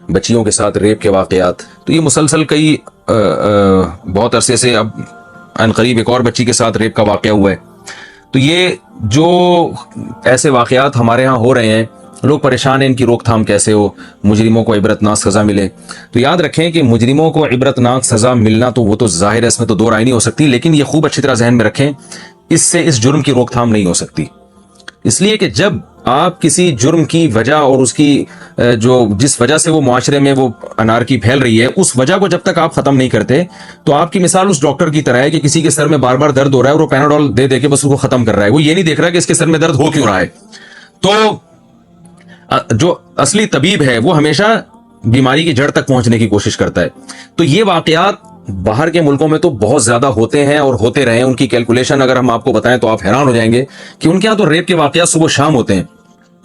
بچیوں کے ساتھ ریپ کے واقعات، تو یہ مسلسل کئی بہت عرصے سے، اب عن قریب ایک اور بچی کے ساتھ ریپ کا واقعہ ہوا ہے. تو یہ جو ایسے واقعات ہمارے ہاں ہو رہے ہیں، لوگ پریشان ہیں ان کی روک تھام کیسے ہو، مجرموں کو عبرتناک سزا ملے. تو یاد رکھیں کہ مجرموں کو عبرتناک سزا ملنا تو وہ تو ظاہر ہے، اس میں تو دو رائے نہیں ہو سکتی، لیکن یہ خوب اچھی طرح ذہن میں رکھیں اس سے اس جرم کی روک تھام نہیں ہو سکتی. اس لیے کہ جب آپ کسی جرم کی وجہ اور اس کی جس وجہ سے وہ معاشرے میں وہ انارکی پھیل رہی ہے، اس وجہ کو جب تک آپ ختم نہیں کرتے، تو آپ کی مثال اس ڈاکٹر کی طرح ہے کہ کسی کے سر میں بار بار درد ہو رہا ہے اور وہ پیناڈول دے دے کے بس اس کو ختم کر رہا ہے. وہ یہ نہیں دیکھ رہا کہ اس کے سر میں درد ہو کیوں رہا ہے. تو جو اصلی طبیب ہے وہ ہمیشہ بیماری کی جڑ تک پہنچنے کی کوشش کرتا ہے. تو یہ واقعات باہر کے ملکوں میں تو بہت زیادہ ہوتے ہیں اور ہوتے رہے ہیں. ان کی کیلکولیشن اگر ہم آپ کو بتائیں تو آپ حیران ہو جائیں گے کہ ان کے ہاں تو ریپ کے واقعات صبح شام ہوتے ہیں.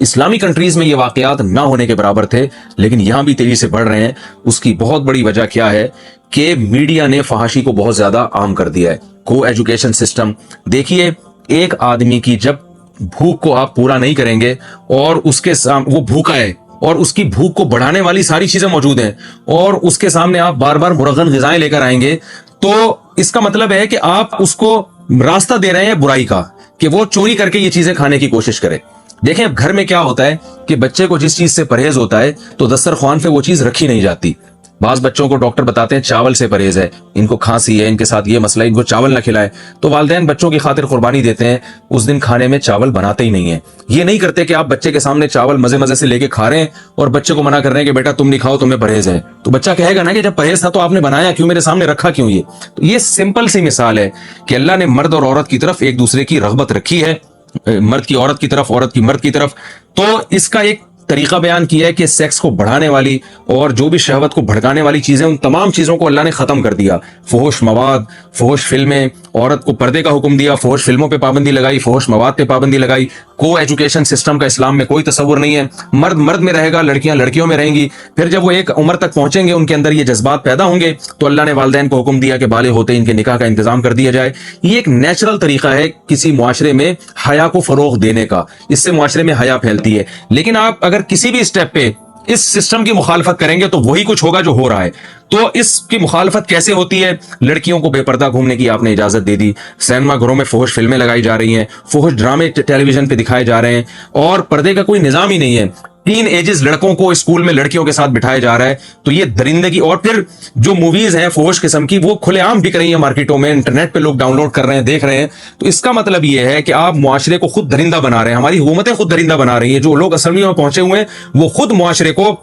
اسلامی کنٹریز میں یہ واقعات نہ ہونے کے برابر تھے، لیکن یہاں بھی تیزی سے بڑھ رہے ہیں. اس کی بہت بڑی وجہ کیا ہے کہ میڈیا نے فحاشی کو بہت زیادہ عام کر دیا ہے. کو ایجوکیشن سسٹم دیکھیے، ایک آدمی کی جب بھوک کو آپ پورا نہیں کریں گے اور اس کے سامنے وہ بھوکا ہے اور اس کی بھوک کو بڑھانے والی ساری چیزیں موجود ہیں، اور اس کے سامنے آپ بار بار مرغن غذائیں لے کر آئیں گے، تو اس کا مطلب ہے کہ آپ اس کو راستہ دے رہے ہیں برائی کا، کہ وہ چوری کر کے یہ چیزیں کھانے کی کوشش کرے. دیکھیں اب گھر میں کیا ہوتا ہے کہ بچے کو جس چیز سے پرہیز ہوتا ہے تو دسترخوان پہ وہ چیز رکھی نہیں جاتی. بعض بچوں کو ڈاکٹر بتاتے ہیں چاول سے پرہیز ہے، ان کو کھانسی ہے، ان کے ساتھ یہ مسئلہ ہے، ان کو چاول نہ کھلائے. تو والدین بچوں کی خاطر قربانی دیتے ہیں، اس دن کھانے میں چاول بناتے ہی نہیں ہیں. یہ نہیں کرتے کہ آپ بچے کے سامنے چاول مزے مزے سے لے کے کھا رہے ہیں اور بچے کو منع کر رہے ہیں کہ بیٹا تم نہیں کھاؤ، تمہیں پرہیز ہے. تو بچہ کہے گا نا کہ جب پرہیز تھا تو آپ نے بنایا کیوں، میرے سامنے رکھا کیوں. یہ سمپل سی مثال ہے کہ اللہ نے مرد اور عورت کی طرف ایک دوسرے کی رغبت رکھی ہے، مرد کی عورت کی طرف، عورت کی مرد کی طرف. تو اس کا ایک طریقہ بیان کیا ہے کہ سیکس کو بڑھانے والی اور جو بھی شہوت کو بھڑکانے والی چیزیں، ان تمام چیزوں کو اللہ نے ختم کر دیا. فحش مواد، فحش فلمیں، عورت کو پردے کا حکم دیا، فحش فلموں پہ پابندی لگائی، فحش مواد پہ پابندی لگائی. کو ایجوکیشن سسٹم کا اسلام میں کوئی تصور نہیں ہے. مرد مرد میں رہے گا، لڑکیاں لڑکیوں میں رہیں گی. پھر جب وہ ایک عمر تک پہنچیں گے، ان کے اندر یہ جذبات پیدا ہوں گے، تو اللہ نے والدین کو حکم دیا کہ بالغ ہوتے ان کے نکاح کا انتظام کر دیا جائے. یہ ایک نیچرل طریقہ ہے کسی معاشرے میں حیا کو فروغ دینے کا، اس سے معاشرے میں حیا پھیلتی ہے. لیکن آپ اگر کسی بھی اسٹیپ پہ اس سسٹم کی مخالفت کریں گے تو وہی کچھ ہوگا جو ہو رہا ہے. تو اس کی مخالفت کیسے ہوتی ہے؟ لڑکیوں کو بے پردہ گھومنے کی آپ نے اجازت دے دی، سینما گھروں میں فحش فلمیں لگائی جا رہی ہیں، فحش ڈرامے ٹیلی ویژن پہ دکھائے جا رہے ہیں، اور پردے کا کوئی نظام ہی نہیں ہے. ٹین ایجز لڑکوں کو اسکول میں لڑکیوں کے ساتھ بٹھایا جا رہا ہے. تو یہ درندگی. اور پھر جو موویز ہیں فحش قسم کی وہ کھلے عام بک رہی ہیں مارکیٹوں میں، انٹرنیٹ پہ لوگ ڈاؤن لوڈ کر رہے ہیں، دیکھ رہے ہیں. تو اس کا مطلب یہ ہے کہ آپ معاشرے کو خود درندہ بنا رہے ہیں، ہماری حکومتیں خود درندہ بنا رہی ہیں. جو لوگ اسمبلیوں میں پہنچے ہوئے ہیں وہ خود معاشرے کو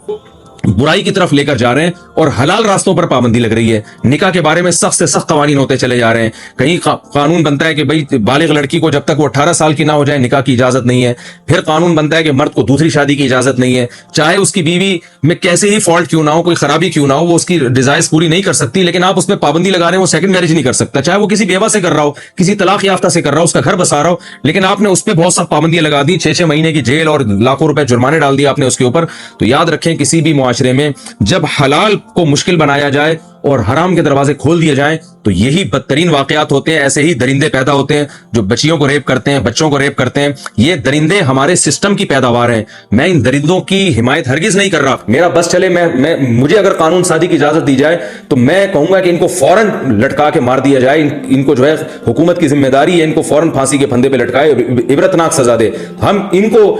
برائی کی طرف لے کر جا رہے ہیں، اور حلال راستوں پر پابندی لگ رہی ہے. نکاح کے بارے میں سخت سے سخت قوانین ہوتے چلے جا رہے ہیں. کہیں قانون بنتا ہے کہ بھئی بالغ لڑکی کو جب تک وہ 18 سال کی نہ ہو جائے نکاح کی اجازت نہیں ہے. پھر قانون بنتا ہے کہ مرد کو دوسری شادی کی اجازت نہیں ہے، چاہے اس کی بیوی میں کیسے ہی فالٹ کیوں نہ ہو، کوئی خرابی کیوں نہ ہو، وہ اس کی ڈیزائرز پوری نہیں کر سکتی، لیکن آپ اس پہ پابندی لگا رہے ہیں وہ سیکنڈ میرج نہیں کر سکتا. چاہے وہ کسی بیوہ سے کر رہا ہو، کسی طلاق یافتہ سے کر رہا ہو، اس کا گھر بسا رہا ہو، لیکن آپ نے اس پہ بہت سخت پابندیاں لگا دی، 6 مہینے کی جیل اور لاکھوں روپے جرمانے ڈال دیا آپ نے اس کے اوپر. تو یاد رکھیں کسی بھی معاشرے میں جب حلال کو مشکل بنایا جائے اور حرام کے دروازے کھول دیے جائیں تو یہی بدترین واقعات ہوتے ہیں. ایسے ہی درندے پیدا ہوتے ہیں جو بچیوں کو ریپ کرتے ہیں، بچوں کو ریپ کرتے ہیں. یہ درندے ہمارے سسٹم کی پیداوار ہیں. میں ان درندوں کی حمایت ہرگز نہیں کر رہا. میرا بس چلے، مجھے اگر قانون سازی کی اجازت دی جائے تو میں کہوں گا کہ ان کو فوراً لٹکا کے مار دیا جائے. ان کو جو ہے حکومت کی ذمہ داری ہے، ان کو فوراً پھانسی کے پھندے پہ لٹکائے، عبرتناک سزا دے. ہم ان کو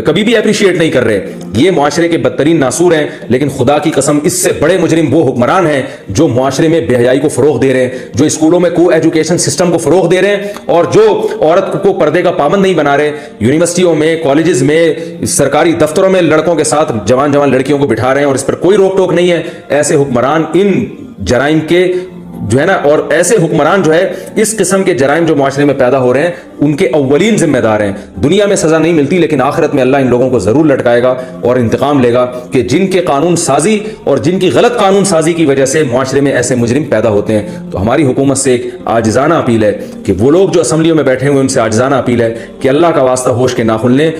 کبھی بھی اپریشیٹ نہیں کر رہے. یہ معاشرے کے بدترین ناسور ہیں، لیکن خدا کی قسم اس سے بڑے مجرم وہ حکمران ہیں جو معاشرے میں بے حیائی کو فروغ دے رہے ہیں، جو اسکولوں میں کو ایجوکیشن سسٹم کو فروغ دے رہے ہیں، اور جو عورت کو پردے کا پابند نہیں بنا رہے. یونیورسٹیوں میں، کالجز میں، سرکاری دفتروں میں لڑکوں کے ساتھ جوان لڑکیوں کو بٹھا رہے ہیں اور اس پر کوئی روک ٹوک نہیں ہے. ایسے حکمران ان جرائم کے جو ہے نا، اور ایسے حکمران جو ہے اس قسم کے جرائم جو معاشرے میں پیدا ہو رہے ہیں ان کے اولین ذمہ دار ہیں. دنیا میں سزا نہیں ملتی، لیکن آخرت میں اللہ ان لوگوں کو ضرور لٹکائے گا اور انتقام لے گا کہ جن کے قانون سازی اور جن کی غلط قانون سازی کی وجہ سے معاشرے میں ایسے مجرم پیدا ہوتے ہیں. تو ہماری حکومت سے ایک عاجزانہ اپیل ہے کہ وہ لوگ جو اسمبلیوں میں بیٹھے ہوئے ان سے عاجزانہ اپیل ہے کہ اللہ کا واسطہ ہوش کے ناخن لیں.